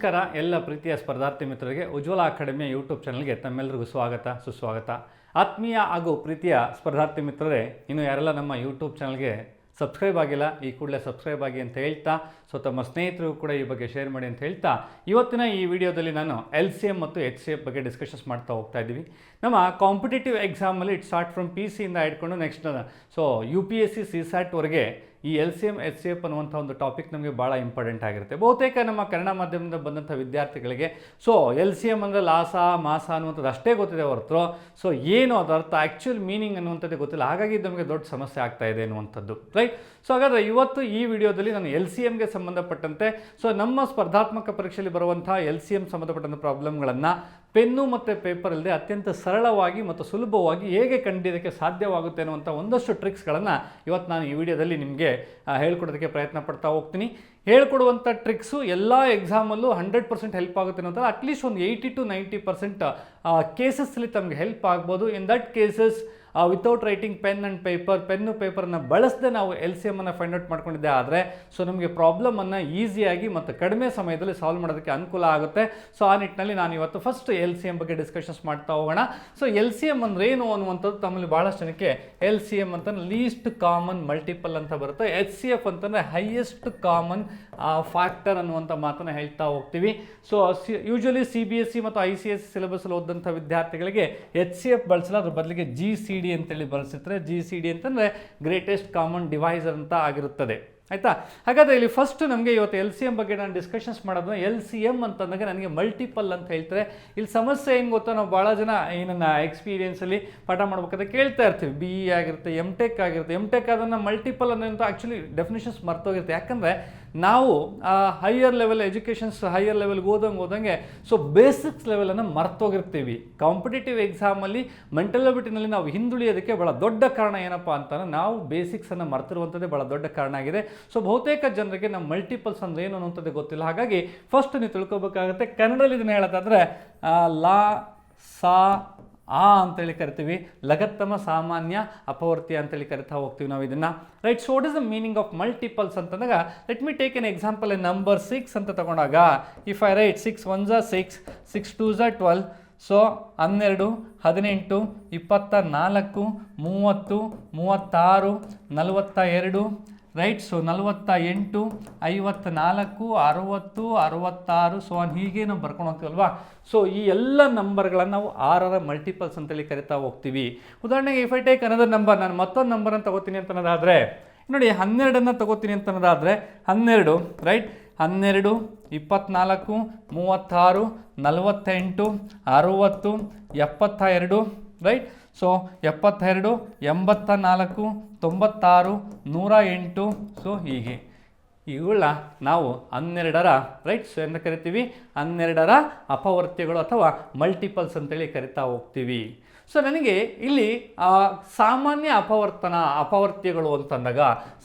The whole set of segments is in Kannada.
ನಮಸ್ಕಾರ ಎಲ್ಲ ಪ್ರೀತಿಯ ಸ್ಪರ್ಧಾರ್ಥಿ ಮಿತ್ರರಿಗೆ ಉಜ್ವಲ ಅಕಾಡೆಮಿಯ ಯೂಟ್ಯೂಬ್ ಚಾನಲ್ಗೆ ತಮ್ಮೆಲ್ಲರಿಗೂ ಸ್ವಾಗತ ಸುಸ್ವಾಗತ. ಆತ್ಮೀಯ ಹಾಗೂ ಪ್ರೀತಿಯ ಸ್ಪರ್ಧಾರ್ಥಿ ಮಿತ್ರರೇ, ಇನ್ನು ಯಾರೆಲ್ಲ ನಮ್ಮ ಯೂಟ್ಯೂಬ್ ಚಾನಲ್ಗೆ ಸಬ್ಸ್ಕ್ರೈಬ್ ಆಗಿಲ್ಲ ಈ ಕೂಡಲೇ ಸಬ್ಸ್ಕ್ರೈಬ್ ಆಗಿ ಅಂತ ಹೇಳ್ತಾ, ಸೊ ತಮ್ಮ ಸ್ನೇಹಿತರು ಕೂಡ ಈ ಬಗ್ಗೆ ಶೇರ್ ಮಾಡಿ ಅಂತ ಹೇಳ್ತಾ, ಇವತ್ತಿನ ಈ ವಿಡಿಯೋದಲ್ಲಿ ನಾನು LCM ಮತ್ತು HCF ಬಗ್ಗೆ ಡಿಸ್ಕಷನ್ಸ್ ಮಾಡ್ತಾ ಹೋಗ್ತಾ ಇದ್ದೀವಿ. ನಮ್ಮ ಕಾಂಪಿಟೇಟಿವ್ ಎಕ್ಸಾಮಲ್ಲಿ ಇಟ್ ಸ್ಟಾರ್ಟ್ ಫ್ರಮ್ PC ಇಂದ ಹಿಡ್ಕೊಂಡು ನೆಕ್ಸ್ಟ್ ಸೊ UPSC CSAT ಈ LCM HCF ಅನ್ನುವಂಥ ಒಂದು ಟಾಪಿಕ್ ನಮಗೆ ಭಾಳ ಇಂಪಾರ್ಟೆಂಟ್ ಆಗಿರುತ್ತೆ. ಬಹುತೇಕ ನಮ್ಮ ಕನ್ನಡ ಮಾಧ್ಯಮದಿಂದ ಬಂದಂಥ ವಿದ್ಯಾರ್ಥಿಗಳಿಗೆ ಸೊ LCM ಅಂದರೆ ಲಾಸ ಮಾಸ ಅನ್ನುವಂಥದ್ದು ಅಷ್ಟೇ ಗೊತ್ತಿದೆ ಹೊರತು ಸೊ ಏನು ಅದರ ಅರ್ಥ ಆ್ಯಕ್ಚುಯಲ್ ಮೀನಿಂಗ್ ಅನ್ನುವಂಥದ್ದು ಗೊತ್ತಿಲ್ಲ. ಹಾಗಾಗಿ ನಮಗೆ ದೊಡ್ಡ ಸಮಸ್ಯೆ ಆಗ್ತಾ ಇದೆ ಅನ್ನುವಂಥದ್ದು, ರೈಟ್. ಸೊ ಹಾಗಾದರೆ ಇವತ್ತು ಈ ವಿಡಿಯೋದಲ್ಲಿ ನಾನು LCMಗೆ ಸಂಬಂಧಪಟ್ಟಂತೆ ಸೊ ನಮ್ಮ ಸ್ಪರ್ಧಾತ್ಮಕ ಪರೀಕ್ಷೆಯಲ್ಲಿ ಬರುವಂಥ LCM ಸಂಬಂಧಪಟ್ಟಂಥ ಪ್ರಾಬ್ಲಮ್ಗಳನ್ನು ಪೆನ್ನು ಮತ್ತು ಪೇಪರ್ ಇಲ್ಲದೆ ಅತ್ಯಂತ ಸರಳವಾಗಿ ಮತ್ತು ಸುಲಭವಾಗಿ ಹೇಗೆ ಕಂಡಿದ್ದಕ್ಕೆ ಸಾಧ್ಯವಾಗುತ್ತೆ ಅನ್ನುವಂಥ ಒಂದಷ್ಟು ಟ್ರಿಕ್ಸ್ಗಳನ್ನು ಇವತ್ತು ನಾನು ಈ ವಿಡಿಯೋದಲ್ಲಿ ನಿಮಗೆ ಹೇಳ್ಕೊಡೋದಕ್ಕೆ ಪ್ರಯತ್ನ ಪಡ್ತಾ ಹೋಗ್ತೀನಿ. ಹೇಳ್ಕೊಡುವಂಥ ಟ್ರಿಕ್ಸು ಎಲ್ಲ ಎಕ್ಸಾಮಲ್ಲೂ 100% ಹೆಲ್ಪ್ ಆಗುತ್ತೆ ಅನ್ನೋಂಥ ಅಟ್ಲೀಸ್ಟ್ ಒಂದು 80 to 90% ಕೇಸಸ್ಸಲ್ಲಿ ತಮಗೆ ಹೆಲ್ಪ್ ಆಗ್ಬೋದು. In that cases without writing pen and paper, pen ಪೇಪರನ್ನು ಬಳಸದೆ ನಾವು LCMನ್ನು ಫೈಂಡ್ ಔಟ್ ಮಾಡ್ಕೊಂಡಿದ್ದೆ ಆದರೆ ಸೊ ನಮಗೆ ಪ್ರಾಬ್ಲಮನ್ನು ಈಸಿಯಾಗಿ ಮತ್ತು ಕಡಿಮೆ ಸಮಯದಲ್ಲಿ ಸಾಲ್ವ್ ಮಾಡೋದಕ್ಕೆ ಅನುಕೂಲ ಆಗುತ್ತೆ. ಸೊ ಆ ನಿಟ್ಟಿನಲ್ಲಿ ನಾನು ಇವತ್ತು ಫಸ್ಟ್ LCM ಬಗ್ಗೆ ಡಿಸ್ಕಷನ್ಸ್ ಮಾಡ್ತಾ ಹೋಗೋಣ. ಸೊ LCM ಅಂದರೆ ಏನು ಅನ್ನುವಂಥದ್ದು ತಮ್ಮಲ್ಲಿ ಭಾಳಷ್ಟು ಜನಕ್ಕೆ LCM ಅಂತಂದರೆ ಲೀಸ್ಟ್ ಕಾಮನ್ ಮಲ್ಟಿಪಲ್ ಅಂತ ಬರುತ್ತೆ. HCF ಅಂತಂದರೆ ಹೈಯೆಸ್ಟ್ ಕಾಮನ್ ಫ್ಯಾಕ್ಟರ್ ಅನ್ನುವಂಥ ಮಾತನ್ನು ಹೇಳ್ತಾ ಹೋಗ್ತೀವಿ. ಸೊ ಯೂಶ್ವಲಿ CBSE ಮತ್ತು ICSE ಸಿಲೆಬಸ್ಸಲ್ಲಿ ಓದಂಥ ವಿದ್ಯಾರ್ಥಿಗಳಿಗೆ HCF ಬಳಸಲ್ಲ, ಅದ್ರ ಬದಲಿಗೆ GCD ಅಂತೇಳಿ ಬಳಸಿರ್ತಾರೆ. GCD ಅಂತಂದರೆ ಗ್ರೇಟೆಸ್ಟ್ ಕಾಮನ್ ಡಿವೈಸರ್ ಅಂತ ಆಗಿರುತ್ತದೆ, ಆಯಿತಾ. ಹಾಗಾದರೆ ಇಲ್ಲಿ ಫಸ್ಟ್ ನಮಗೆ ಇವತ್ತು LCM ಬಗ್ಗೆ ನಾನು ಡಿಸ್ಕಷನ್ಸ್ ಮಾಡೋದು. LCM ಅಂತಂದಾಗ ನನಗೆ ಮಲ್ಟಿಪಲ್ ಅಂತ ಹೇಳ್ತಾರೆ. ಇಲ್ಲಿ ಸಮಸ್ಯೆ ಏನು ಗೊತ್ತಾ, ನಾವು ಭಾಳ ಜನ ಏನನ್ನ ಎಕ್ಸ್ಪೀರಿಯೆನ್ಸಲ್ಲಿ ಪಾಠ ಮಾಡ್ಬೇಕಾದ್ರೆ ಕೇಳ್ತಾ ಇರ್ತೀವಿ. BE ಆಗಿರುತ್ತೆ, MTech ಆಗಿರುತ್ತೆ. MTech ಅದನ್ನು ಮಲ್ಟಿಪಲ್ ಅನ್ನೋಂಥ ಆ್ಯಕ್ಚುಲಿ ಡೆಫಿನೇಷನ್ಸ್ ಮರ್ತೋಗಿರುತ್ತೆ. ಯಾಕಂದರೆ ನಾವು ಹೈಯರ್ ಲೆವೆಲ್ ಎಜುಕೇಷನ್ಸ್ ಹೈಯರ್ ಲೆವೆಲ್ಗೆ ಹೋದಂಗೆ ಸೊ ಬೇಸಿಕ್ಸ್ ಲೆವೆಲನ್ನು ಮರ್ತೋಗಿರ್ತೀವಿ. ಕಾಂಪಿಟೇಟಿವ್ ಎಕ್ಸಾಮಲ್ಲಿ ಮೆಂಟಲ್ ಅಬಿಲಿಟಿನಲ್ಲಿ ನಾವು ಹಿಂದುಳಿಯೋದಕ್ಕೆ ಭಾಳ ದೊಡ್ಡ ಕಾರಣ ಏನಪ್ಪ ಅಂತಂದರೆ ನಾವು ಬೇಸಿಕ್ಸನ್ನು ಮರ್ತಿರುವಂಥದ್ದೇ ಭಾಳ ದೊಡ್ಡ ಕಾರಣ ಆಗಿದೆ. ಸೊ ಬಹುತೇಕ ಜನರಿಗೆ ನಮ್ಮ ಮಲ್ಟಿಪಲ್ಸ್ ಅಂದರೆ ಏನು ಅನ್ನೋಂಥದ್ದು ಗೊತ್ತಿಲ್ಲ. ಹಾಗಾಗಿ ಫಸ್ಟ್ ನೀವು ತಿಳ್ಕೊಬೇಕಾಗುತ್ತೆ. ಕನ್ನಡದಲ್ಲಿ ಇದನ್ನು ಹೇಳೋದಾದರೆ ಲಾ ಸಾ ಅಂತೇಳಿ ಕರಿತೀವಿ, ಲಗತ್ತಮ ಸಾಮಾನ್ಯ ಅಪವರ್ತ್ಯ ಅಂತೇಳಿ ಕರಿತಾ ಹೋಗ್ತೀವಿ ನಾವು ಇದನ್ನು, right. So what is the meaning of multiples ಅಂತಂದಾಗ let me take an example. Number 6 ಅಂತ ತಗೊಂಡಾಗ if I write 6 1 6 6 2 12, so 12 18 24 30 36 42, right. So 48 54 60 66 so ಹೀಗೆ ನಾವು ಬರ್ಕೊಂಡು ಹೋಗ್ತೀವಲ್ವಾ. ಸೊ ಈ ಎಲ್ಲ ನಂಬರ್ಗಳನ್ನು ನಾವು 6ರ ಮಲ್ಟಿಪಲ್ಸ್ ಅಂತೇಳಿ ಕರಿತಾ ಹೋಗ್ತೀವಿ. ಉದಾಹರಣೆಗೆ if I take another number, ನಾನು ಮತ್ತೊಂದು ನಂಬರನ್ನು ತಗೋತೀನಿ ಅಂತ ಅನ್ನೋದಾದರೆ ನೋಡಿ 12ಅನ್ನು ತಗೋತೀನಿ ಅಂತ ಅನ್ನೋದಾದರೆ 12, ರೈಟ್. 12 24 36 48 60 72, ರೈಟ್. ಸೊ 72 84 96 108, ಸೊ ಹೀಗೆ ಇವುಗಳ ನಾವು 12ರ ರೈಟ್ ಸೊ ಎಂದು ಕರಿತೀವಿ 12ರ ಅಪವರ್ತ್ಯಗಳು ಅಥವಾ ಮಲ್ಟಿಪಲ್ಸ್ ಅಂತೇಳಿ ಕರಿತಾ ಹೋಗ್ತೀವಿ. ಸೊ ನನಗೆ ಇಲ್ಲಿ ಸಾಮಾನ್ಯ ಅಪವರ್ತ್ಯಗಳು ಅಂತಂದಾಗ,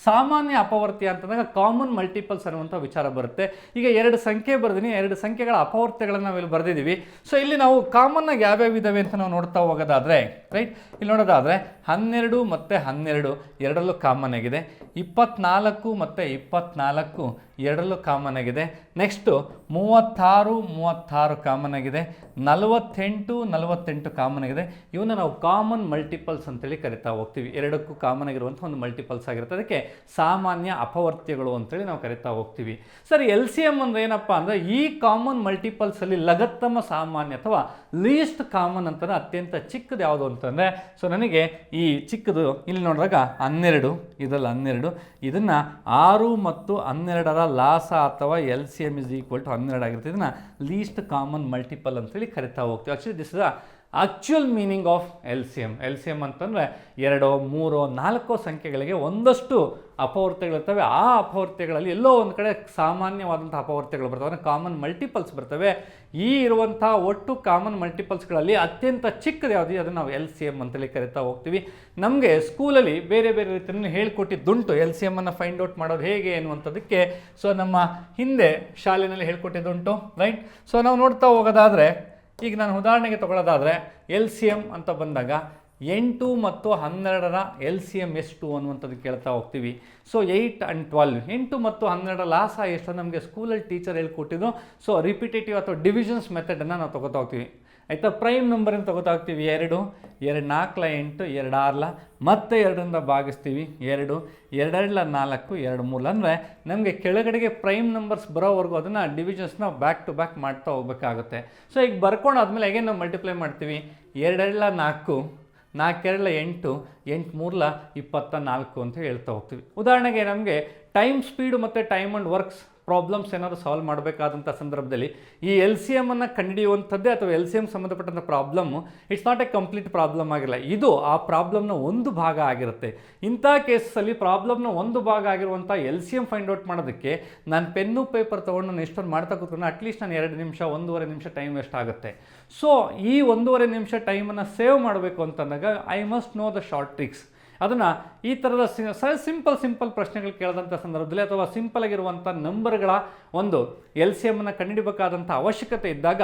ಸಾಮಾನ್ಯ ಅಪವರ್ತ್ಯ ಅಂತಂದಾಗ ಕಾಮನ್ ಮಲ್ಟಿಪಲ್ಸ್ ಅನ್ನುವಂಥ ವಿಚಾರ ಬರುತ್ತೆ. ಈಗ 2 ಸಂಖ್ಯೆ ಬರೆದಿನಿ, 2 ಸಂಖ್ಯೆಗಳ ಅಪವರ್ತ್ಯಗಳನ್ನು ನಾವು ಇಲ್ಲಿ ಬರೆದಿದ್ದೀವಿ. ಸೊ ಇಲ್ಲಿ ನಾವು ಕಾಮನ್ನಾಗಿ ಯಾವ್ಯಾವ ಇದ್ದಾವೆ ಅಂತ ನಾವು ನೋಡ್ತಾ ಹೋಗೋದಾದರೆ, ರೈಟ್, ಇಲ್ಲಿ ನೋಡೋದಾದರೆ 12 ಮತ್ತು 12 ಎರಡರಲ್ಲೂ ಕಾಮನ್ ಆಗಿದೆ. 24 ಮತ್ತು 24 ಎರಡರಲ್ಲೂ ಕಾಮನ್ ಆಗಿದೆ. ನೆಕ್ಸ್ಟು 36 36 ಕಾಮನ್ ಆಗಿದೆ. 48 48 ಕಾಮನ್ ಆಗಿದೆ. ಇವನ್ನ ನಾವು ಕಾಮನ್ ಮಲ್ಟಿಪಲ್ಸ್ ಅಂತೇಳಿ ಕರಿತಾ ಹೋಗ್ತೀವಿ. ಎರಡಕ್ಕೂ ಕಾಮನ್ ಆಗಿರುವಂಥ ಒಂದು ಮಲ್ಟಿಪಲ್ಸ್ ಆಗಿರುತ್ತೆ. ಅದಕ್ಕೆ ಸಾಮಾನ್ಯ ಅಪವರ್ತ್ಯಗಳು ಅಂತೇಳಿ ನಾವು ಕರಿತಾ ಹೋಗ್ತೀವಿ. ಸರಿ, LCM ಅಂದರೆ ಏನಪ್ಪ ಅಂದರೆ ಈ ಕಾಮನ್ ಮಲ್ಟಿಪಲ್ಸಲ್ಲಿ ಲಗತ್ತಮ ಸಾಮಾನ್ಯ ಅಥವಾ ಲೀಸ್ಟ್ ಕಾಮನ್ ಅಂತಂದರೆ ಅತ್ಯಂತ ಚಿಕ್ಕದು ಯಾವುದು ಅಂತಂದರೆ, ಸೊ ನನಗೆ ಈ ಚಿಕ್ಕದು ಇಲ್ಲಿ ನೋಡಿದಾಗ 12, ಇದರಲ್ಲಿ 12, ಇದನ್ನು 6 ಮತ್ತು 12ರ ಲಾಸ ಅಥವಾ LCM ಇಸ್ ಈಕ್ವಲ್ ಟು 12 ಆಗಿರುತ್ತೆ. ಇದನ್ನು ಲೀಸ್ಟ್ ಕಾಮನ್ ಮಲ್ಟಿಪಲ್ ಅಂತೇಳಿ ಕರಿತಾ ಹೋಗ್ತೀವಿ. Actually this is actual meaning of LCM. LCM ಅಂತಂದರೆ 2 3 4 ಸಂಖ್ಯೆಗಳಿಗೆ ಒಂದಷ್ಟು ಅಪವರ್ತ್ಯಗಳಿರ್ತವೆ. ಆ ಅಪವರ್ತ್ಯಗಳಲ್ಲಿ ಎಲ್ಲೋ ಒಂದು ಕಡೆ ಸಾಮಾನ್ಯವಾದಂಥ ಅಪವರ್ತ್ಯಗಳು ಬರ್ತವೆ, ಅಂದರೆ ಕಾಮನ್ ಮಲ್ಟಿಪಲ್ಸ್ ಬರ್ತವೆ. ಈ ಇರುವಂಥ ಒಟ್ಟು ಕಾಮನ್ ಮಲ್ಟಿಪಲ್ಸ್ಗಳಲ್ಲಿ ಅತ್ಯಂತ ಚಿಕ್ಕದು ಯಾವುದು, ಅದನ್ನು ನಾವು LCM ಅಂತೇಳಿ ಕರಿತಾ ಹೋಗ್ತೀವಿ. ನಮಗೆ ಸ್ಕೂಲಲ್ಲಿ ಬೇರೆ ಬೇರೆ ರೀತಿಯಲ್ಲಿ ಹೇಳ್ಕೊಟ್ಟಿದ್ದುಂಟು LCMನ್ನು ಫೈಂಡ್ ಔಟ್ ಮಾಡೋದು ಹೇಗೆ ಅನ್ನುವಂಥದ್ದಕ್ಕೆ. ಸೊ ನಮ್ಮ ಹಿಂದೆ ಶಾಲೆಯಲ್ಲಿ ಹೇಳ್ಕೊಟ್ಟಿದ್ದುಂಟು, ರೈಟ್. ಸೊ ನಾವು ನೋಡ್ತಾ ಹೋಗೋದಾದರೆ ಈಗ ನಾನು ಉದಾಹರಣೆಗೆ ತಗೊಳ್ಳೋದಾದರೆ LCM ಅಂತ ಬಂದಾಗ 8 ಮತ್ತು 12ರ LCM ಎಷ್ಟು ಅನ್ನುವಂಥದ್ದು ಕೇಳ್ತಾ ಹೋಗ್ತೀವಿ. ಸೊ 8 and 12, 8 ಮತ್ತು 12ರ ಲಾಸ ಎಷ್ಟು ನಮಗೆ ಸ್ಕೂಲಲ್ಲಿ ಟೀಚರ್ ಹೇಳ್ಕೊಟ್ಟಿದ್ದು. ಸೊ ರಿಪಿಟೇಟಿವ್ ಅಥವಾ ಡಿವಿಷನ್ಸ್ ಮೆಥಡನ್ನು ನಾವು ತೊಗೋತಾ ಹೋಗ್ತೀವಿ ಆಯಿತಾ. ಪ್ರೈಮ್ ನಂಬರನ್ನು ತೊಗೋತಾ ಹೋಗ್ತೀವಿ 2, 2 4 8, 2 6 ಮತ್ತೆ 2ರಿಂದ ಭಾಗಿಸ್ತೀವಿ 2, 2 4, 2 3 ಅಂದರೆ ನಮಗೆ ಕೆಳಗಡೆಗೆ ಪ್ರೈಮ್ ನಂಬರ್ಸ್ ಬರೋವರೆಗೂ ಅದನ್ನು ಡಿವಿಷನ್ಸ್ನ ಬ್ಯಾಕ್ ಟು ಬ್ಯಾಕ್ ಮಾಡ್ತಾ ಹೋಗ್ಬೇಕಾಗುತ್ತೆ. ಸೊ ಈಗ ಬರ್ಕೊಂಡಾದ್ಮೇಲೆ ಹೇಗೆ ನಾವು ಮಲ್ಟಿಪ್ಲೈ ಮಾಡ್ತೀವಿ 2 4, 4 2 8, 8 3 24 ಅಂತ ಹೇಳ್ತಾ ಹೋಗ್ತೀವಿ. ಉದಾಹರಣೆಗೆ ನಮಗೆ ಟೈಮ್ ಸ್ಪೀಡು ಮತ್ತು ಟೈಮ್ ಆ್ಯಂಡ್ ವರ್ಕ್ಸ್ ಪ್ರಾಬ್ಲಮ್ಸ್ ಏನಾದರೂ ಸಾಲ್ವ್ ಮಾಡಬೇಕಾದಂಥ ಸಂದರ್ಭದಲ್ಲಿ ಈ LCM ಅನ್ನು ಕಂಡುಹಿಡಿಯುವಂಥದ್ದೇ ಅಥವಾ LCM ಸಂಬಂಧಪಟ್ಟಂಥ problem it's not A complete problem ಆಗಿಲ್ಲ, ಇದು ಆ ಪ್ರಾಬ್ಲಮ್ನ ಒಂದು ಭಾಗ ಆಗಿರುತ್ತೆ. ಇಂಥ ಕೇಸಲ್ಲಿ ಪ್ರಾಬ್ಲಮ್ನ ಒಂದು ಭಾಗ ಆಗಿರುವಂಥ LCM ಫೈಂಡ್ ಔಟ್ ಮಾಡೋದಕ್ಕೆ ನಾನು ಪೆನ್ನು ಪೇಪರ್ ತೊಗೊಂಡು ನಾನು ಎಷ್ಟೊಂದು ಮಾಡ್ತಾ ಕೂತ್ಕೊಂಡು ಅಟ್ಲೀಸ್ಟ್ ನಾನು 2 ನಿಮಿಷ 1.5 ನಿಮಿಷ ಟೈಮ್ ವೇಸ್ಟ್ ಆಗುತ್ತೆ. ಸೊ ಈ 1.5 ನಿಮಿಷ ಟೈಮನ್ನು ಸೇವ್ ಮಾಡಬೇಕು ಅಂತಂದಾಗ I must know the short tricks. ಅದನ್ನು ಈ ಥರದ ಸಿಂಪಲ್ ಪ್ರಶ್ನೆಗಳು ಕೇಳಿದಂಥ ಸಂದರ್ಭದಲ್ಲಿ ಅಥವಾ ಸಿಂಪಲ್ ಆಗಿರುವಂಥ ನಂಬರ್ಗಳ ಒಂದು LCM ಅನ್ನು ಕಂಡುಹಿಡಿಯಬೇಕಾದಂಥ ಅವಶ್ಯಕತೆ ಇದ್ದಾಗ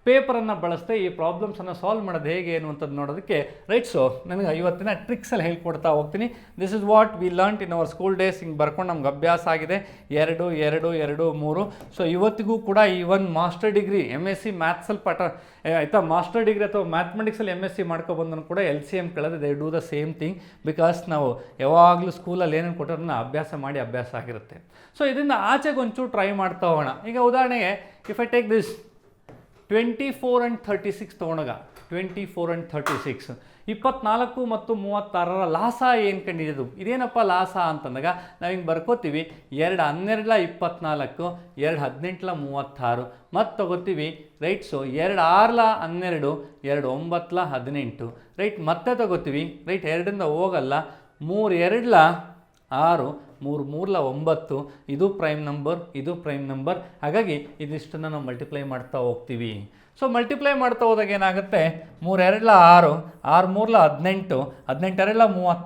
ಪೇಪರನ್ನು ಬಳಸದೆ ಈ ಪ್ರಾಬ್ಲಮ್ಸನ್ನು ಸಾಲ್ವ್ ಮಾಡೋದು ಹೇಗೆ ಅನ್ನುವಂಥದ್ದು ನೋಡೋದಕ್ಕೆ ರೈಟ್. ಸೊ ನನಗೆ ಇವತ್ತಿನ ಟ್ರಿಕ್ಸಲ್ಲಿ ಹೇಳ್ಕೊಡ್ತಾ ಹೋಗ್ತೀನಿ. This is what we learnt in our school days. ಹಿಂಗೆ ಬರ್ಕೊಂಡು ನಮ್ಗೆ ಅಭ್ಯಾಸ ಆಗಿದೆ 2 2 2 3. ಸೊ ಇವತ್ತಿಗೂ ಕೂಡ ಈವನ್ ಮಾಸ್ಟರ್ ಡಿಗ್ರಿ MSc ಮ್ಯಾಥ್ಸಲ್ಲಿ ಆಯಿತಾ, ಮಾಸ್ಟರ್ ಡಿಗ್ರಿ ಅಥವಾ ಮ್ಯಾಥಮೆಟಿಕ್ಸಲ್ಲಿ MSc ಮಾಡ್ಕೊಬಂದನು ಕೂಡ LCM ಕೇಳಿದ್ರೆ they do the same thing. Because ನಾವು ಯಾವಾಗಲೂ ಸ್ಕೂಲಲ್ಲಿ ಏನೇನು ಕೊಟ್ಟೋದನ್ನ ಅಭ್ಯಾಸ ಆಗಿರುತ್ತೆ. ಸೊ ಇದರಿಂದ ಆಚೆಗೆ ಒಂಚೂರು ಟ್ರೈ ಮಾಡ್ತಾ ಹೋಗೋಣ. ಈಗ ಉದಾಹರಣೆಗೆ if I take this 24 and 36 ತೊಗೊಂಡಾಗ 24 and 36 24 ಮತ್ತು 36ರ ಲಾಸ ಏನು ಕಂಡಿದ್ದು, ಇದೇನಪ್ಪ ಲಾಸ ಅಂತಂದಾಗ ನಾವು ಹಿಂಗೆ ಬರ್ಕೋತೀವಿ 2 12 24, 2 18 36 ಮತ್ತು ತೊಗೋತೀವಿ ರೈಟ್. So 2 6 12, 2 9 18 right. ಮತ್ತೆ ತೊಗೋತೀವಿ ರೈಟ್, 2ರಿಂದ ಹೋಗಲ್ಲ, 3 2 6, 3 3 9, ಇದು ಪ್ರೈಮ್ ನಂಬರ್, ಇದು ಪ್ರೈಮ್ ನಂಬರ್. ಹಾಗಾಗಿ ಇದಿಷ್ಟನ್ನು ನಾವು ಮಲ್ಟಿಪ್ಲೈ ಮಾಡ್ತಾ ಹೋಗ್ತೀವಿ. ಸೊ ಮಲ್ಟಿಪ್ಲೈ ಮಾಡ್ತಾ ಹೋದಾಗ ಏನಾಗುತ್ತೆ, 3 2 6, 6 3 18, 18 2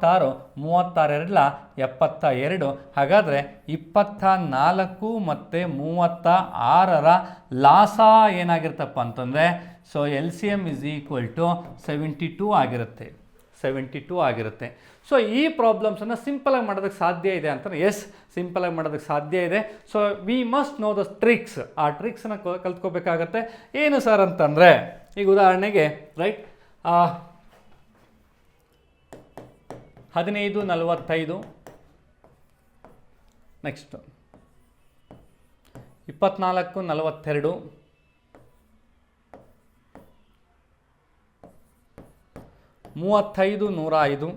36, 36 2 72. ಹಾಗಾದರೆ 24 ಮತ್ತು 36ರ ಲಾಸ ಏನಾಗಿರ್ತಪ್ಪ ಅಂತಂದರೆ so LCM is equal to 72 ಆಗಿರುತ್ತೆ. 72 ಆಗಿರುತ್ತೆ. ಸೊ ಈ ಪ್ರಾಬ್ಲಮ್ಸನ್ನು ಸಿಂಪಲಾಗಿ ಮಾಡೋದಕ್ಕೆ ಸಾಧ್ಯ ಇದೆ ಅಂತ, ಎಸ್ ಸಿಂಪಲಾಗಿ ಮಾಡೋದಕ್ಕೆ ಸಾಧ್ಯ ಇದೆ. So we must know the tricks. ಆ ಟ್ರಿಕ್ಸನ್ನು ಕಲ್ತ್ಕೋಬೇಕಾಗತ್ತೆ. ಏನು ಸರ್ ಅಂತಂದರೆ ಈಗ ಉದಾಹರಣೆಗೆ ರೈಟ್ 15 45, ನೆಕ್ಸ್ಟ್ 24 42, 35 105,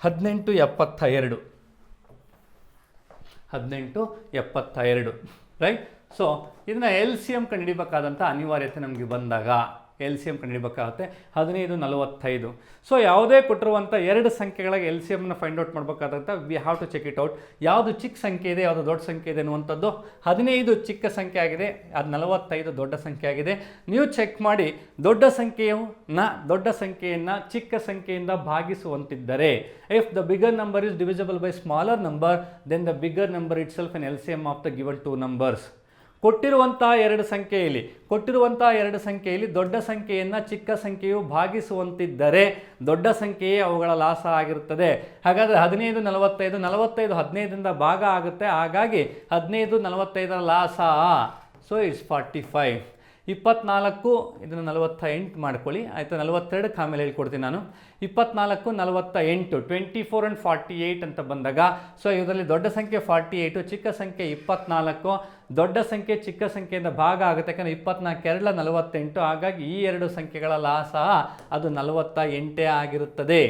18 72, 18 72 ರೈಟ್. ಸೊ ಇದನ್ನ LCM ಕಂಡುಹಿಡಿಯಬೇಕಾದಂಥ ಅನಿವಾರ್ಯತೆ ನಮಗೆ ಬಂದಾಗ LCM ಕಂಡುಹಿಡಿಯಬೇಕಾಗುತ್ತೆ 15 45. ಸೊ ಯಾವುದೇ ಕೊಟ್ಟಿರುವಂಥ 2 ಸಂಖ್ಯೆಗಳಿಗೆ LCMನ ಫೈಂಡ್ ಔಟ್ ಮಾಡಬೇಕಾದಂಥ we have to check it out. ಯಾವುದು ಚಿಕ್ಕ ಸಂಖ್ಯೆ ಇದೆ, ಯಾವುದು ದೊಡ್ಡ ಸಂಖ್ಯೆ ಇದೆ ಅನ್ನುವಂಥದ್ದು. 15 ಚಿಕ್ಕ ಸಂಖ್ಯೆ ಆಗಿದೆ, ಅದು 45 ದೊಡ್ಡ ಸಂಖ್ಯೆ ಆಗಿದೆ. ನೀವು ಚೆಕ್ ಮಾಡಿ ದೊಡ್ಡ ಸಂಖ್ಯೆಯನ್ನು ಚಿಕ್ಕ ಸಂಖ್ಯೆಯಿಂದ ಭಾಗಿಸುವಂತಿದ್ದರೆ, if the bigger number is divisible by smaller number then the bigger number itself an LCM of the given 2 numbers. ಕೊಟ್ಟಿರುವಂಥ 2 ಸಂಖ್ಯೆಯಲ್ಲಿ ದೊಡ್ಡ ಸಂಖ್ಯೆಯನ್ನು ಚಿಕ್ಕ ಸಂಖ್ಯೆಯು ಭಾಗಿಸುವಂತಿದ್ದರೆ ದೊಡ್ಡ ಸಂಖ್ಯೆಯೇ ಅವುಗಳ ಲಾಸ ಆಗಿರುತ್ತದೆ. ಹಾಗಾದರೆ 15 45, 45 15ರಿಂದ ಭಾಗ ಆಗುತ್ತೆ. ಹಾಗಾಗಿ 15 45ರ ಲಾಸ, ಸೊ ಇಟ್ಸ್ 45. 24 ಇದನ್ನು 48 ಮಾಡ್ಕೊಳ್ಳಿ ಆಯಿತಾ. 42ಕ್ಕೆ ಆಮೇಲೆ ಹೇಳ್ಕೊಡ್ತೀನಿ ನಾನು. 24 48, 24 and 48 ಅಂತ ಬಂದಾಗ ಸೊ ಇದರಲ್ಲಿ ದೊಡ್ಡ ಸಂಖ್ಯೆ 48, ಚಿಕ್ಕ ಸಂಖ್ಯೆ 24. ದೊಡ್ಡ ಸಂಖ್ಯೆ ಚಿಕ್ಕ ಸಂಖ್ಯೆಯಿಂದ ಭಾಗ ಆಗುತ್ತೆ, ಯಾಕಂದರೆ 24 2 48. ಹಾಗಾಗಿ ಈ 2 ಸಂಖ್ಯೆಗಳ ಲಾಸ ಅದು 48 ಆಗಿರುತ್ತದೆ.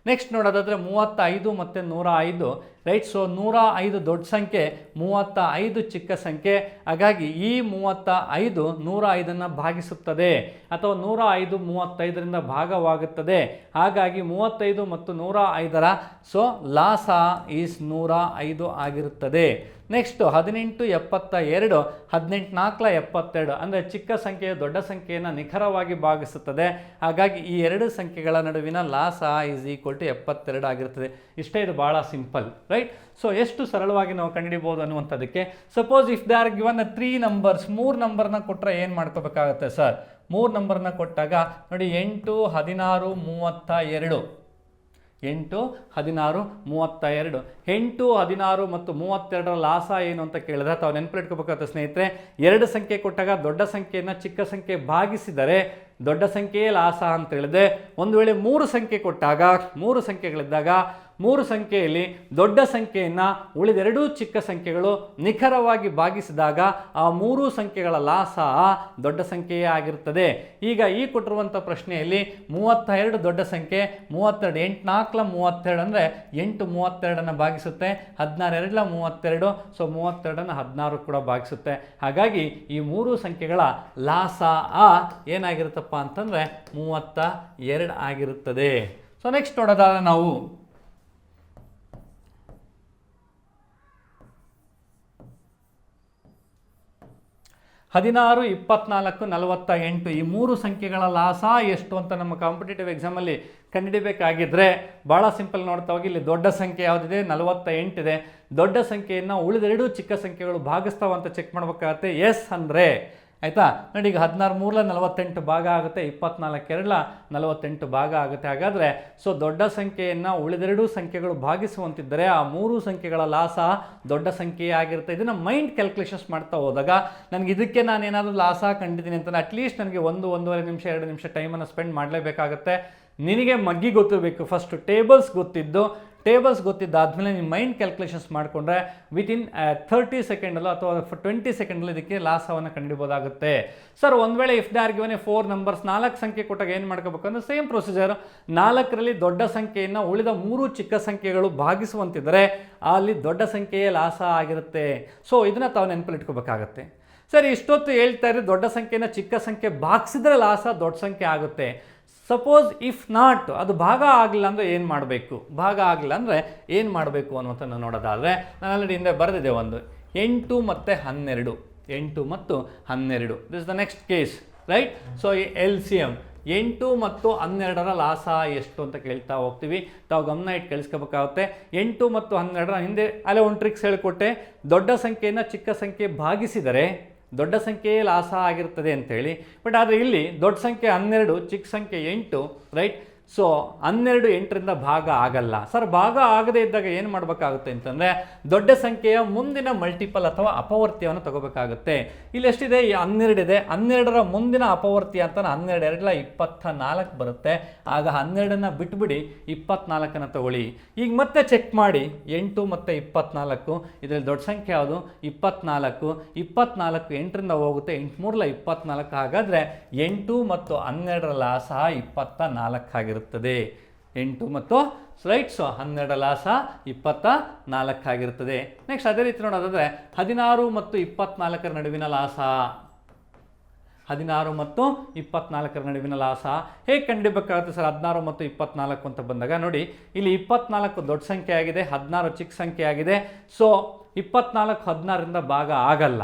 ನೆಕ್ಸ್ಟ್ ನೋಡೋದಾದರೆ 35 ಮತ್ತು 105 ರೈಟ್. ಸೊ 105 ದೊಡ್ಡ ಸಂಖ್ಯೆ, 35 ಚಿಕ್ಕ ಸಂಖ್ಯೆ. ಹಾಗಾಗಿ ಈ 35 105ನ್ನು ಭಾಗಿಸುತ್ತದೆ ಅಥವಾ 105 35ರಿಂದ ಭಾಗವಾಗುತ್ತದೆ. ಹಾಗಾಗಿ 35 ಮತ್ತು 105ರ ಸೊ ಲಾಸ ಈಸ್ 105 ಆಗಿರುತ್ತದೆ. ನೆಕ್ಸ್ಟು 18 72, 18 4 72 ಅಂದರೆ ಚಿಕ್ಕ ಸಂಖ್ಯೆಯು ದೊಡ್ಡ ಸಂಖ್ಯೆಯನ್ನು ನಿಖರವಾಗಿ ಭಾಗಿಸುತ್ತದೆ. ಹಾಗಾಗಿ ಈ ಎರಡು ಸಂಖ್ಯೆಗಳ ನಡುವಿನ ಲಾಸ ಈಸ್ ಈಕ್ವಲ್ ಟು 72 ಆಗಿರ್ತದೆ. ಇಷ್ಟೇ, ಇದು ಭಾಳ ಸಿಂಪಲ್, ರೈಟ್. ಸೊ ಎಷ್ಟು ಸರಳವಾಗಿ ನಾವು ಕಂಡುಹಿಡಿಬೋದು ಅನ್ನುವಂಥದ್ದಕ್ಕೆ, suppose if they are given 3 numbers, 3 ನಂಬರ್ನ ಕೊಟ್ಟರೆ ಏನು ಮಾಡ್ಕೋಬೇಕಾಗುತ್ತೆ ಸರ್? 3 ನಂಬರ್ನ ಕೊಟ್ಟಾಗ ನೋಡಿ 8 16 32, 8 16 32, 8 16 ಮತ್ತು 32ರ ಲಾಸ ಏನು ಅಂತ ಕೇಳಿದ್ರೆ ತಾವು ನೆನಪಿಟ್ಕೋಬೇಕಾಗುತ್ತೆ ಸ್ನೇಹಿತರೆ. ಎರಡು ಸಂಖ್ಯೆ ಕೊಟ್ಟಾಗ ದೊಡ್ಡ ಸಂಖ್ಯೆಯನ್ನು ಚಿಕ್ಕ ಸಂಖ್ಯೆ ಭಾಗಿಸಿದರೆ ದೊಡ್ಡ ಸಂಖ್ಯೆಯೇ ಲಾಸ ಅಂತ ಹೇಳಿದೆ. ಒಂದು ವೇಳೆ 3 ಸಂಖ್ಯೆ ಕೊಟ್ಟಾಗ, 3 ಸಂಖ್ಯೆಗಳಿದ್ದಾಗ 3 ಸಂಖ್ಯೆಯಲ್ಲಿ ದೊಡ್ಡ ಸಂಖ್ಯೆಯನ್ನು ಉಳಿದೆರಡೂ ಚಿಕ್ಕ ಸಂಖ್ಯೆಗಳು ನಿಖರವಾಗಿ ಭಾಗಿಸಿದಾಗ ಆ 3 ಸಂಖ್ಯೆಗಳ ಲಾಸ ದೊಡ್ಡ ಸಂಖ್ಯೆಯೇ ಆಗಿರುತ್ತದೆ. ಈಗ ಈ ಕೊಟ್ಟಿರುವಂಥ ಪ್ರಶ್ನೆಯಲ್ಲಿ 32 ದೊಡ್ಡ ಸಂಖ್ಯೆ, 32 8 4 32 ಅಂದರೆ 8 32ಅನ್ನು ಭಾಗಿಸುತ್ತೆ, 16 2 32, ಸೊ 32ಅನ್ನು 16 ಕೂಡ ಭಾಗಿಸುತ್ತೆ. ಹಾಗಾಗಿ ಈ 3 ಸಂಖ್ಯೆಗಳ ಲಾಸ ಏನಾಗಿರುತ್ತಪ್ಪ ಅಂತಂದರೆ 32 ಆಗಿರುತ್ತದೆ. ಸೊ ನೆಕ್ಸ್ಟ್ ನೋಡೋದಾದ್ರೆ ನಾವು 16 24 48 ಈ 3 ಸಂಖ್ಯೆಗಳ ಲಾಸ ಎಷ್ಟು ಅಂತ ನಮ್ಮ ಕಾಂಪಿಟೇಟಿವ್ ಎಕ್ಸಾಮಲ್ಲಿ ಕಂಡುಹಿಡಿಬೇಕಾಗಿದ್ದರೆ ಭಾಳ ಸಿಂಪಲ್ ನೋಡ್ತಾ ಹೋಗಿ. ಇಲ್ಲಿ ದೊಡ್ಡ ಸಂಖ್ಯೆ ಯಾವುದಿದೆ? 48 ಇದೆ. ದೊಡ್ಡ ಸಂಖ್ಯೆಯನ್ನು ಉಳಿದೆರಡು ಚಿಕ್ಕ ಸಂಖ್ಯೆಗಳು ಭಾಗಿಸ್ತಾವಂತ ಚೆಕ್ ಮಾಡಬೇಕಾಗತ್ತೆ. ಎಸ್ ಅಂದರೆ ಆಯಿತಾ ನೋಡಿ, ಈಗ 16 3 48 ಭಾಗ ಆಗುತ್ತೆ, 24 2 48 ಭಾಗ ಆಗುತ್ತೆ. ಹಾಗಾದರೆ ಸೊ ದೊಡ್ಡ ಸಂಖ್ಯೆಯನ್ನು ಉಳಿದೆರಡು ಸಂಖ್ಯೆಗಳು ಭಾಗಿಸುವಂತಿದ್ದರೆ ಆ 3 ಸಂಖ್ಯೆಗಳ ಲಾಸ ದೊಡ್ಡ ಸಂಖ್ಯೆಯೇ ಆಗಿರುತ್ತೆ. ಇದನ್ನು ಮೈಂಡ್ ಕ್ಯಾಲ್ಕುಲೇಷನ್ಸ್ ಮಾಡ್ತಾ ಹೋದಾಗ ನನಗೆ ಇದಕ್ಕೆ ನಾನೇನಾದರೂ ಲಾಸ ಕಂಡಿದ್ದೀನಿ ಅಂತಂದರೆ ಅಟ್ಲೀಸ್ಟ್ ನನಗೆ 1-1.5 ನಿಮಿಷ 2 ನಿಮಿಷ ಟೈಮನ್ನು ಸ್ಪೆಂಡ್ ಮಾಡಲೇಬೇಕಾಗತ್ತೆ. ನಿನಗೆ ಮಗ್ಗಿ ಗೊತ್ತಿರಬೇಕು, ಫಸ್ಟ್ ಟೇಬಲ್ಸ್ ಗೊತ್ತಿದ್ದಾದಮೇಲೆ ನೀವು ಮೈಂಡ್ ಕ್ಯಾಲ್ಕುಲೇಷನ್ಸ್ ಮಾಡಿಕೊಂಡ್ರೆ ವಿತಿನ್ 30 ಸೆಕೆಂಡಲ್ಲೋ ಅಥವಾ 20 ಸೆಕೆಂಡಲ್ಲಿ ಇದಕ್ಕೆ ಲಾಸವನ್ನು ಕಂಡುಹಿಡಿಬೋದಾಗುತ್ತೆ. ಸರ್ ಒಂದು ವೇಳೆ if they are given 4 numbers, 4 ಸಂಖ್ಯೆ ಕೊಟ್ಟಾಗ ಏನು ಮಾಡ್ಕೋಬೇಕು ಅಂದರೆ ಸೇಮ್ ಪ್ರೊಸೀಜರ್. 4ರಲ್ಲಿ ದೊಡ್ಡ ಸಂಖ್ಯೆಯನ್ನು ಉಳಿದ 3 ಚಿಕ್ಕ ಸಂಖ್ಯೆಗಳು ಭಾಗಿಸುವಂತಿದ್ದರೆ ಅಲ್ಲಿ ದೊಡ್ಡ ಸಂಖ್ಯೆಯೇ ಲಾಸ ಆಗಿರುತ್ತೆ. ಸೊ ಇದನ್ನು ತಾವು ನೆನಪಲ್ಲಿ ಇಟ್ಕೋಬೇಕಾಗತ್ತೆ. ಸರ್ ಇಷ್ಟೊತ್ತು ಹೇಳ್ತಾ ಇದ್ರೆ ದೊಡ್ಡ ಸಂಖ್ಯೆಯನ್ನು ಚಿಕ್ಕ ಸಂಖ್ಯೆ ಭಾಗಿಸಿದ್ರೆ ಲಾಸ ದೊಡ್ಡ ಸಂಖ್ಯೆ ಆಗುತ್ತೆ. ಸಪೋಸ್ ಇಫ್ ನಾಟ್ ಅದು ಭಾಗ ಆಗಲಿಲ್ಲ ಅಂದರೆ ಏನು ಮಾಡಬೇಕು? ಭಾಗ ಆಗಲಿಲ್ಲ ಅಂದರೆ ಏನು ಮಾಡಬೇಕು ಅನ್ನೋದನ್ನು ನೋಡೋದಾದರೆ ನಾನು ಆಲ್ರೆಡಿ ಹಿಂದೆ ಬರೆದಿದೆ ಒಂದು 8 ಮತ್ತು 12, 8 ಮತ್ತು 12 this the next case, right. So ಈ LCM 8 ಮತ್ತು 12ರ ಲಾಸ ಎಷ್ಟು ಅಂತ ಕೇಳ್ತಾ ಹೋಗ್ತೀವಿ. ತಾವು ಗಮನ ಇಟ್ಟು ಕೇಳಿಸ್ಕೋಬೇಕಾಗುತ್ತೆ. 8 ಮತ್ತು 12ರ ಹಿಂದೆ ಅಲ್ಲೇ ಒಂದು ಟ್ರಿಕ್ಸ್ ಹೇಳಿಕೊಟ್ಟೆ. ದೊಡ್ಡ ಸಂಖ್ಯೆಯನ್ನು ಚಿಕ್ಕ ಸಂಖ್ಯೆ ಭಾಗಿಸಿದರೆ ದೊಡ್ಡ ಸಂಖ್ಯೆಯೇ ಲಾಸ ಆಗಿರ್ತದೆ ಅಂತೇಳಿ. ಬಟ್ ಆದರೆ ಇಲ್ಲಿ ದೊಡ್ಡ ಸಂಖ್ಯೆ 12, ಚಿಕ್ಕ ಸಂಖ್ಯೆ 8, ರೈಟ್. ಸೊ 12 8ರಿಂದ ಭಾಗ ಆಗಲ್ಲ. ಸರ್ ಭಾಗ ಆಗದೇ ಇದ್ದಾಗ ಏನು ಮಾಡಬೇಕಾಗುತ್ತೆ ಅಂತಂದರೆ ದೊಡ್ಡ ಸಂಖ್ಯೆಯ ಮುಂದಿನ ಮಲ್ಟಿಪಲ್ ಅಥವಾ ಅಪವರ್ತ್ಯವನ್ನು ತಗೋಬೇಕಾಗುತ್ತೆ. ಇಲ್ಲಿ ಎಷ್ಟಿದೆ? 12 ಇದೆ. 12ರ ಮುಂದಿನ ಅಪವರ್ತ್ಯ ಅಂತ 12 2 24 ಬರುತ್ತೆ. ಆಗ 12ಅನ್ನು ಬಿಟ್ಬಿಡಿ, 24ಅನ್ನು ತಗೊಳ್ಳಿ. ಈಗ ಮತ್ತೆ ಚೆಕ್ ಮಾಡಿ 8 ಮತ್ತು 24, ಇದರಲ್ಲಿ ದೊಡ್ಡ ಸಂಖ್ಯೆ ಯಾವುದು? 24. 24 8ರಿಂದ ಹೋಗುತ್ತೆ, 8 3 24. ಹಾಗಾದರೆ 8 ಮತ್ತು 12ರ ಲಾಸ 24 ಆಗಿರುತ್ತೆ. 8 ಮತ್ತು ರೈಟ್. ಸೊ 12 ಲಾಸ 24 ಆಗಿರುತ್ತದೆ. ನೆಕ್ಸ್ಟ್ ಅದೇ ರೀತಿ ನೋಡೋದಾದರೆ 16 ಮತ್ತು 24ರ ನಡುವಿನ ಲಾಸ, 16 ಮತ್ತು 24ರ ನಡುವಿನ ಲಾಸ ಹೇಗೆ ಕಂಡುಹಿಡಿಯಬೇಕಾಗುತ್ತೆ ಸರ್? 16 ಮತ್ತು 24 ಅಂತ ಬಂದಾಗ ನೋಡಿ, ಇಲ್ಲಿ 24 ದೊಡ್ಡ ಸಂಖ್ಯೆ ಆಗಿದೆ, 16 ಚಿಕ್ಕ ಸಂಖ್ಯೆ ಆಗಿದೆ. ಸೊ 24 16ರಿಂದ ಭಾಗ ಆಗಲ್ಲ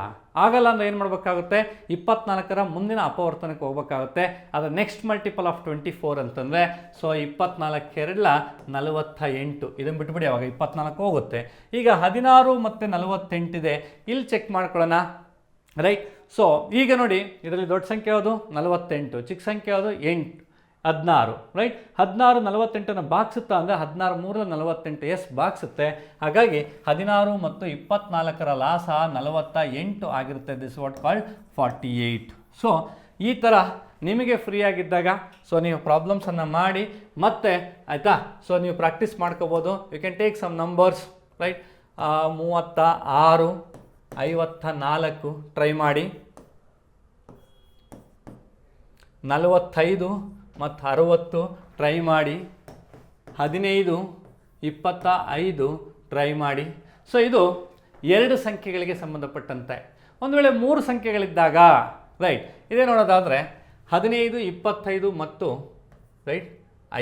ಅಂದರೆ ಏನು ಮಾಡಬೇಕಾಗುತ್ತೆ? 24ರ ಮುಂದಿನ ಅಪವರ್ತನಕ್ಕೆ ಹೋಗ್ಬೇಕಾಗುತ್ತೆ. ಅದರ ನೆಕ್ಸ್ಟ್ ಮಲ್ಟಿಪಲ್ ಆಫ್ 24 ಅಂತಂದರೆ ಸೊ 24 2 48. ಇದನ್ನು ಬಿಟ್ಬಿಡಿ, ಅವಾಗ 24 ಹೋಗುತ್ತೆ. ಈಗ 16 ಮತ್ತು 48 ಇದೆ, ಇಲ್ಲಿ ಚೆಕ್ ಮಾಡ್ಕೊಳ್ಳೋಣ, ರೈಟ್. ಸೊ ಈಗ ನೋಡಿ, ಇದರಲ್ಲಿ ದೊಡ್ಡ ಸಂಖ್ಯೆ ಯಾವುದು? 48, ಚಿಕ್ಕ ಸಂಖ್ಯೆ ಯಾವುದು? 16, ರೈಟ್. 16 48ಅನ್ನು ಭಾಗಿಸುತ್ತಾ ಅಂದರೆ 16 3 48, ಎಸ್ ಭಾಗಿಸುತ್ತೆ. ಹಾಗಾಗಿ 16 ಮತ್ತು 24ರ ಲಾಸ 48 ಆಗಿರುತ್ತೆ. This what called 48. ಸೊ ಈ ಥರ ನಿಮಗೆ ಫ್ರೀ ಆಗಿದ್ದಾಗ ಸೊ ನೀವು ಪ್ರಾಬ್ಲಮ್ಸನ್ನು ಮಾಡಿ ಮತ್ತೆ ಆಯಿತಾ, ಸೊ ನೀವು ಪ್ರಾಕ್ಟೀಸ್ ಮಾಡ್ಕೋಬೋದು. You can take some numbers, right. 36 54 try ಮಾಡಿ, 45 ಮತ್ತು 60 ಟ್ರೈ ಮಾಡಿ, 15 25 ಟ್ರೈ ಮಾಡಿ. ಸೊ ಇದು 2 ಸಂಖ್ಯೆಗಳಿಗೆ ಸಂಬಂಧಪಟ್ಟಂತೆ. ಒಂದು ವೇಳೆ 3 ಸಂಖ್ಯೆಗಳಿದ್ದಾಗ, ರೈಟ್, ಇದೇ ನೋಡೋದಾದರೆ 15 25 ಮತ್ತು ರೈಟ್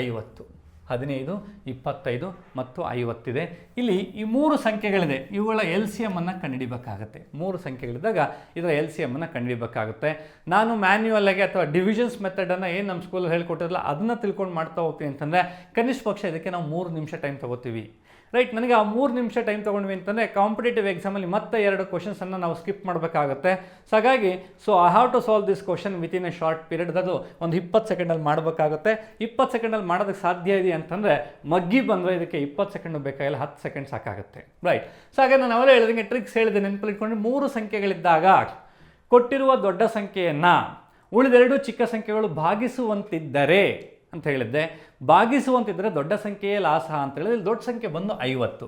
50. 15, 25 ಮತ್ತು 50 ಇದೆ. ಇಲ್ಲಿ ಈ 3 ಸಂಖ್ಯೆಗಳಿದೆ, ಇವುಗಳ ಎಲ್ ಸಿ ಎಮ್ ಅನ್ನು ಕಂಡುಹಿಡಿಬೇಕಾಗುತ್ತೆ. 3 ಸಂಖ್ಯೆಗಳಿದ್ದಾಗ ಇದರ ಎಲ್ ಸಿ ಎಮ್ ಅನ್ನು ಕಂಡುಹಿಡಿಬೇಕಾಗುತ್ತೆ. ನಾನು ಮ್ಯಾನ್ಯುವಲ್ ಆಗಿ ಅಥವಾ ಡಿವಿಷನ್ಸ್ ಮೆಥಡನ್ನು ಏನು ನಮ್ಮ ಸ್ಕೂಲಲ್ಲಿ ಹೇಳ್ಕೊಟ್ಟಿರಲ್ಲ ಅದನ್ನು ತಿಳ್ಕೊಂಡು ಮಾಡ್ತಾ ಹೋಗ್ತೀನಿ ಅಂತಂದರೆ ಕನಿಷ್ಠ ಪಕ್ಷ ಇದಕ್ಕೆ ನಾವು 3 ನಿಮಿಷ ಟೈಮ್ ತೊಗೋತೀವಿ. ರೈಟ್, ನನಗೆ ಆ 3 ನಿಮಿಷ ಟೈಮ್ ತೊಗೊಂಡ್ವಿ ಅಂತಂದರೆ ಕಾಂಪಿಟೇಟಿವ್ ಎಕ್ಸಾಮಲ್ಲಿ ಮತ್ತೆ 2 ಕ್ವಶನ್ಸನ್ನು ನಾವು ಸ್ಕಿಪ್ ಮಾಡಬೇಕಾಗುತ್ತೆ. ಸೊ ಹಾಗಾಗಿ I have to solve this question within a short period. ಅದು ಒಂದು 20 ಸೆಕೆಂಡಲ್ಲಿ ಮಾಡಬೇಕಾಗುತ್ತೆ. 20 ಸೆಕೆಂಡಲ್ಲಿ ಮಾಡೋದಕ್ಕೆ ಸಾಧ್ಯ ಇದೆ ಅಂತಂದರೆ ಮಗ್ಗಿ ಬಂದರೆ ಇದಕ್ಕೆ 20 ಸೆಕೆಂಡ್ ಬೇಕಾಗಿಲ್ಲ, 10 ಸೆಕೆಂಡ್ ಸಾಕಾಗುತ್ತೆ. ರೈಟ್, ಸೊ ಹಾಗೆ ನಾನು ಅವರೇ ಹೇಳಿದಂಗೆ ಟ್ರಿಕ್ಸ್ ಹೇಳಿದೆ, ನೆನಪಲ್ಲಿ ಇಟ್ಕೊಂಡು 3 ಸಂಖ್ಯೆಗಳಿದ್ದಾಗ ಕೊಟ್ಟಿರುವ ದೊಡ್ಡ ಸಂಖ್ಯೆಯನ್ನು ಉಳಿದೆರಡು ಚಿಕ್ಕ ಸಂಖ್ಯೆಗಳು ಭಾಗಿಸುವಂತಿದ್ದರೆ ಅಂತ ಹೇಳಿದ್ದೆ. ಭಾಗಿಸುವಂತಿದ್ದರೆ ದೊಡ್ಡ ಸಂಖ್ಯೆಯೇ ಲಾಸ ಅಂತ ಹೇಳಿದ್ರೆ ದೊಡ್ಡ ಸಂಖ್ಯೆ ಬಂದು 50.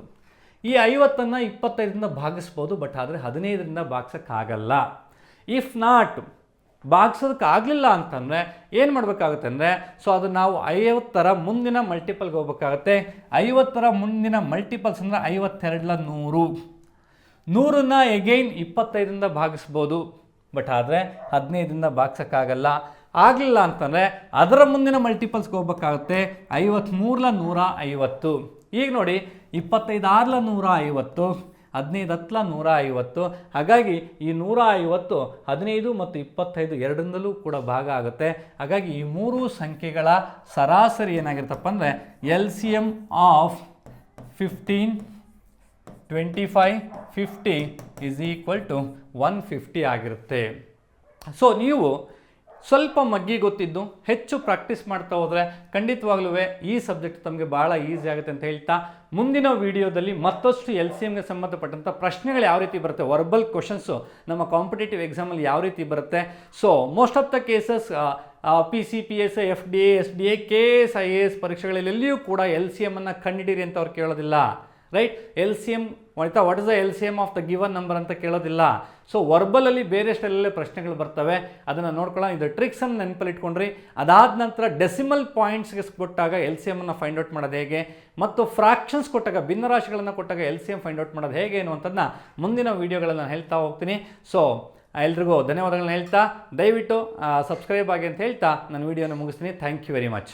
ಈ 50ಅನ್ನು 25ರಿಂದ ಭಾಗಿಸ್ಬೋದು, ಬಟ್ ಆದರೆ 15ರಿಂದ ಭಾಗಿಸೋಕ್ಕಾಗಲ್ಲ. ಇಫ್ ನಾಟ್ ಭಾಗಿಸೋದಕ್ಕಾಗಲಿಲ್ಲ ಅಂತಂದರೆ ಏನು ಮಾಡಬೇಕಾಗುತ್ತೆ ಅಂದರೆ ಅದು ನಾವು 50ರ ಮುಂದಿನ ಮಲ್ಟಿಪಲ್ಗೆ ಹೋಗ್ಬೇಕಾಗತ್ತೆ. 50ರ ಮುಂದಿನ ಮಲ್ಟಿಪಲ್ಸ್ ಅಂದರೆ 52 100. 100ನ್ನ ಎಗೈನ್ 25ರಿಂದ ಭಾಗಿಸ್ಬೋದು, ಬಟ್ ಆದರೆ 15ರಿಂದ ಭಾಗಿಸೋಕ್ಕಾಗಲ್ಲ. ಆಗಲಿಲ್ಲ ಅಂತಂದರೆ ಅದರ ಮುಂದಿನ ಮಲ್ಟಿಪಲ್ಸ್ಗೆ ಹೋಗ್ಬೇಕಾಗುತ್ತೆ. 53 150. ಈಗ ನೋಡಿ 25 6 150, 15 10 150. ಹಾಗಾಗಿ ಈ 150 15 ಮತ್ತು 25 ಎರಡರಿಂದಲೂ ಕೂಡ ಭಾಗ ಆಗುತ್ತೆ. ಹಾಗಾಗಿ ಈ 3 ಸಂಖ್ಯೆಗಳ ಸರಾಸರಿ ಏನಾಗಿರುತ್ತಪ್ಪ ಅಂದರೆ L C M of 15, 25, 50 is equal to 150 ಆಗಿರುತ್ತೆ. ಸೊ ನೀವು ಸ್ವಲ್ಪ ಮಗ್ಗಿ ಗೊತ್ತಿದ್ದು ಹೆಚ್ಚು ಪ್ರಾಕ್ಟೀಸ್ ಮಾಡ್ತಾ ಹೋದರೆ ಖಂಡಿತವಾಗ್ಲೂ ಈ ಸಬ್ಜೆಕ್ಟ್ ತಮಗೆ ಭಾಳ ಈಸಿ ಆಗುತ್ತೆ ಅಂತ ಹೇಳ್ತಾ, ಮುಂದಿನ ವಿಡಿಯೋದಲ್ಲಿ ಮತ್ತಷ್ಟು ಎಲ್ ಸಿ ಎಮ್ಗೆ ಸಂಬಂಧಪಟ್ಟಂಥ ಪ್ರಶ್ನೆಗಳು ಯಾವ ರೀತಿ ಬರುತ್ತೆ, ವರ್ಬಲ್ ಕ್ವಶನ್ಸು ನಮ್ಮ ಕಾಂಪಿಟೇಟಿವ್ ಎಕ್ಸಾಮಲ್ಲಿ ಯಾವ ರೀತಿ ಬರುತ್ತೆ. So most of the cases PCPSI, FDA, SDA, KS, IAS ಪರೀಕ್ಷೆಗಳಲ್ಲಿಯೂ ಕೂಡ ಎಲ್ ಸಿ ಎಮ್ ಅನ್ನು ಕಂಡುಹಿಡಿಯಿರಿ ಅಂತ ಅವ್ರು ಕೇಳೋದಿಲ್ಲ. ರೈಟ್, ಎಲ್ ಸಿ ಎಮ್ ಆಯಿತಾ, what is the L C M of the given number ಅಂತ ಕೇಳೋದಿಲ್ಲ. ಸೊ ವರ್ಬಲಲ್ಲಿ ಬೇರೆ ಸ್ಟೈಲಲ್ಲೇ ಪ್ರಶ್ನೆಗಳು ಬರ್ತವೆ, ಅದನ್ನು ನೋಡ್ಕೊಳ್ಳೋಣ. ಇದು ಟ್ರಿಕ್ಸನ್ನು ನೆನಪಲ್ಲಿ ಇಟ್ಕೊಂಡ್ರಿ. ಅದಾದ ನಂತರ ಡೆಸಿಮಲ್ ಪಾಯಿಂಟ್ಸ್ಗೆ ಕೊಟ್ಟಾಗ ಎಲ್ ಸಿ ಎಮ್ಮನ್ನು ಫೈಂಡ್ ಔಟ್ ಮಾಡೋದು ಹೇಗೆ, ಮತ್ತು ಫ್ರಾಕ್ಷನ್ಸ್ ಕೊಟ್ಟಾಗ ಭಿನ್ನರಾಶಿಗಳನ್ನು ಕೊಟ್ಟಾಗ L C M find out ಮಾಡೋದು ಹೇಗೆ ಅನ್ನುವಂಥದ್ದನ್ನ ಮುಂದಿನ ವೀಡಿಯೋಗಳನ್ನು ಹೇಳ್ತಾ ಹೋಗ್ತೀನಿ. ಸೊ ಎಲ್ರಿಗೂ ಧನ್ಯವಾದಗಳನ್ನ ಹೇಳ್ತಾ ದಯವಿಟ್ಟು ಸಬ್ಸ್ಕ್ರೈಬ್ ಆಗಿ ಅಂತ ಹೇಳ್ತಾ ನಾನು ವೀಡಿಯೋನ ಮುಗಿಸ್ತೀನಿ. Thank you very much.